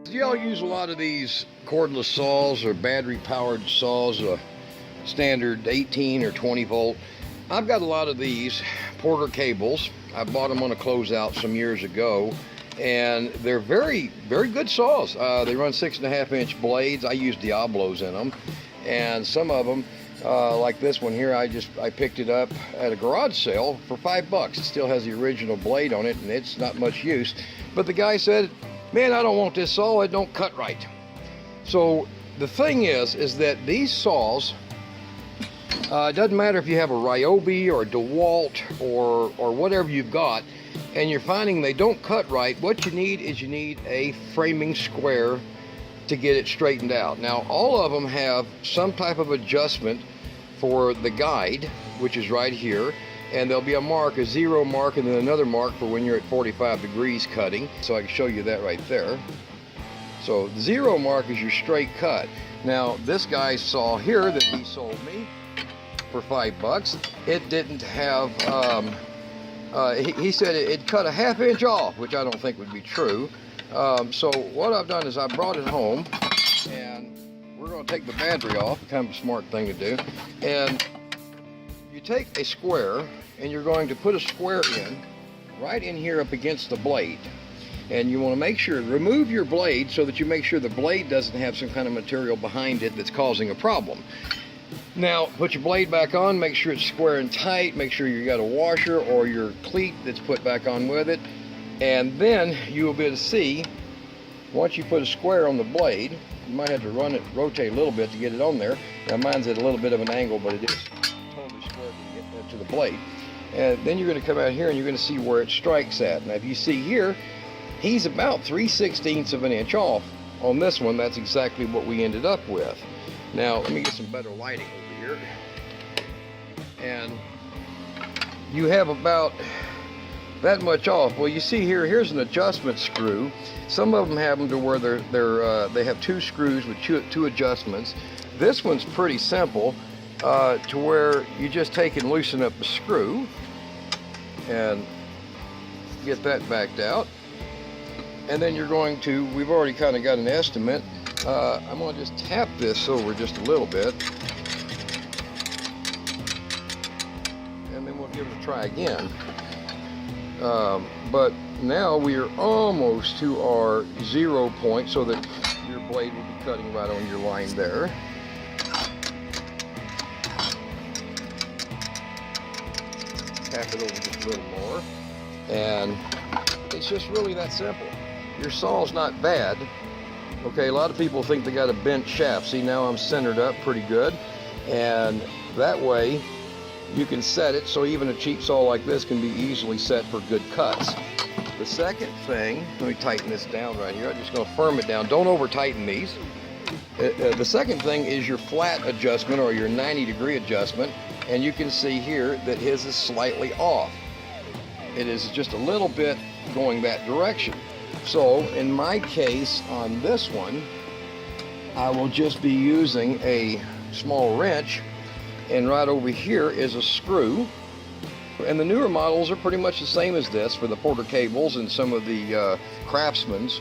Do y'all use a lot of these cordless saws or battery-powered saws, standard 18 or 20 volt? I've got a lot of these Porter cables. I bought them on a closeout some years ago, and they're very, very good saws. They run 6.5-inch blades. I use Diablos in them, and some of them, like this one here, I picked it up at a garage sale for $5. It still has the original blade on it, and it's not much use. But the guy said, "Man, I don't want this saw, it don't cut right." So the thing is that these saws, it doesn't matter if you have a Ryobi or a DeWalt or whatever you've got, and you're finding they don't cut right, what you need is a framing square to get it straightened out. Now, all of them have some type of adjustment for the guide, which is right here, and there'll be a mark, a 0 mark, and then another mark for when you're at 45 degrees cutting. So I can show you that right there. So the 0 mark is your straight cut. Now, this guy's saw here that he sold me for $5, it didn't have, he said it cut a 1/2 inch off, which I don't think would be true. So what I've done is I brought it home, and we're going to take the battery off, kind of a smart thing to do. And you take a square, and you're going to put a square in, right in here up against the blade. And you want to make sure, remove your blade so that you make sure the blade doesn't have some kind of material behind it that's causing a problem. Now, put your blade back on, make sure it's square and tight, make sure you got a washer or your cleat that's put back on with it, and then you will be able to see, once you put a square on the blade, you might have to rotate a little bit to get it on there. Now mine's at a little bit of an angle, but it is totally square to get to the blade. And then you're going to come out here and you're going to see where it strikes at. Now if you see here, he's about 3/16 of an inch off on this one. That's exactly what we ended up with. Now let me get some better lighting over here. And you have about that much off. Well, you see here, here's an adjustment screw. Some of them have them to where they have 2 screws with two adjustments. This one's pretty simple, to where you just take and loosen up the screw and get that backed out. And then you're going to, we've already kind of got an estimate. I'm going to just tap this over just a little bit, and then we'll give it a try again. But now we are almost to our 0 point, so that your blade will be cutting right on your line there. Tap it over just a little more, and it's just really that simple. Your saw's not bad. Okay, a lot of people think they got a bent shaft. See, now I'm centered up pretty good, and that way you can set it so even a cheap saw like this can be easily set for good cuts. The second thing, let me tighten this down right here. I'm just going to firm it down. Don't over tighten these. The second thing is your flat adjustment or your 90-degree adjustment, and you can see here that his is slightly off. It is just a little bit going that direction. So in my case on this one, I will just be using a small wrench, and right over here is a screw. And the newer models are pretty much the same as this for the Porter cables and some of the Craftsman's.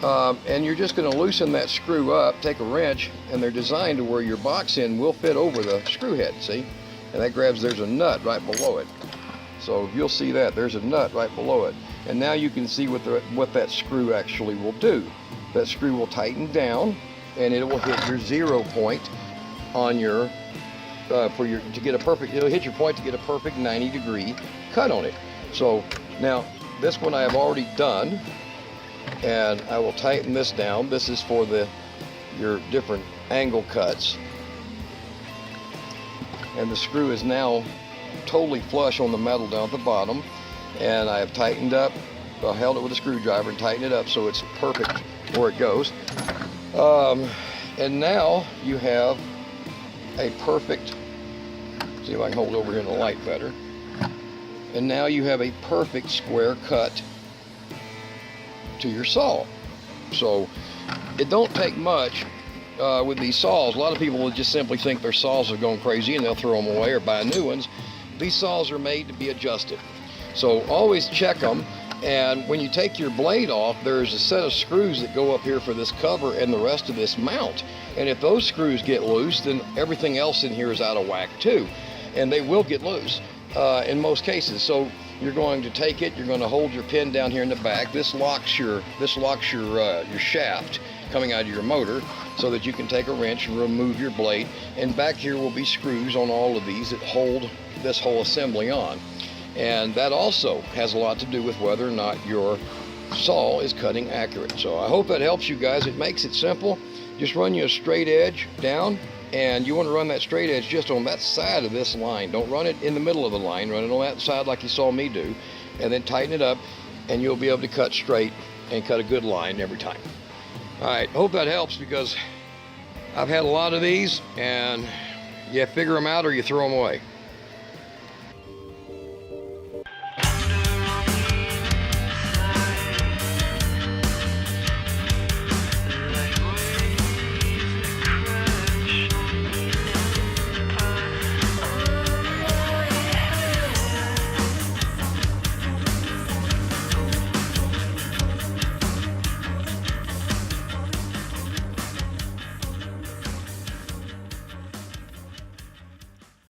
And you're just going to loosen that screw up, take a wrench, and they're designed to where your box end will fit over the screw head, see? And that grabs, there's a nut right below it. So you'll see that, there's a nut right below it. And now you can see what that screw actually will do. That screw will tighten down, and it will hit your 0 point on your, to get a perfect, it'll hit your point to get a perfect 90-degree cut on it. So now this one I have already done, and I will tighten this down. This is for your different angle cuts. And the screw is now totally flush on the metal down at the bottom, and I have tightened up, I held it with a screwdriver and tightened it up so it's perfect where it goes. And now you have a perfect, see if I can hold it over here in the light better, and now you have a perfect square cut to your saw. So it don't take much with these saws. A lot of people will just simply think their saws are going crazy and they'll throw them away or buy new ones. These saws are made to be adjusted. So always check them. And when you take your blade off, there's a set of screws that go up here for this cover and the rest of this mount. And if those screws get loose, then everything else in here is out of whack too. And they will get loose in most cases. So you're going to take it, you're going to hold your pin down here in the back. This locks your shaft coming out of your motor so that you can take a wrench and remove your blade. And back here will be screws on all of these that hold this whole assembly on. And that also has a lot to do with whether or not your saw is cutting accurate. So I hope that helps you guys. It makes it simple. Just run you a straight edge down, and you want to run that straight edge just on that side of this line. Don't run it in the middle of the line. Run it on that side like you saw me do, and then tighten it up, and you'll be able to cut straight and cut a good line every time. All right, hope that helps, because I've had a lot of these, and you figure them out or you throw them away.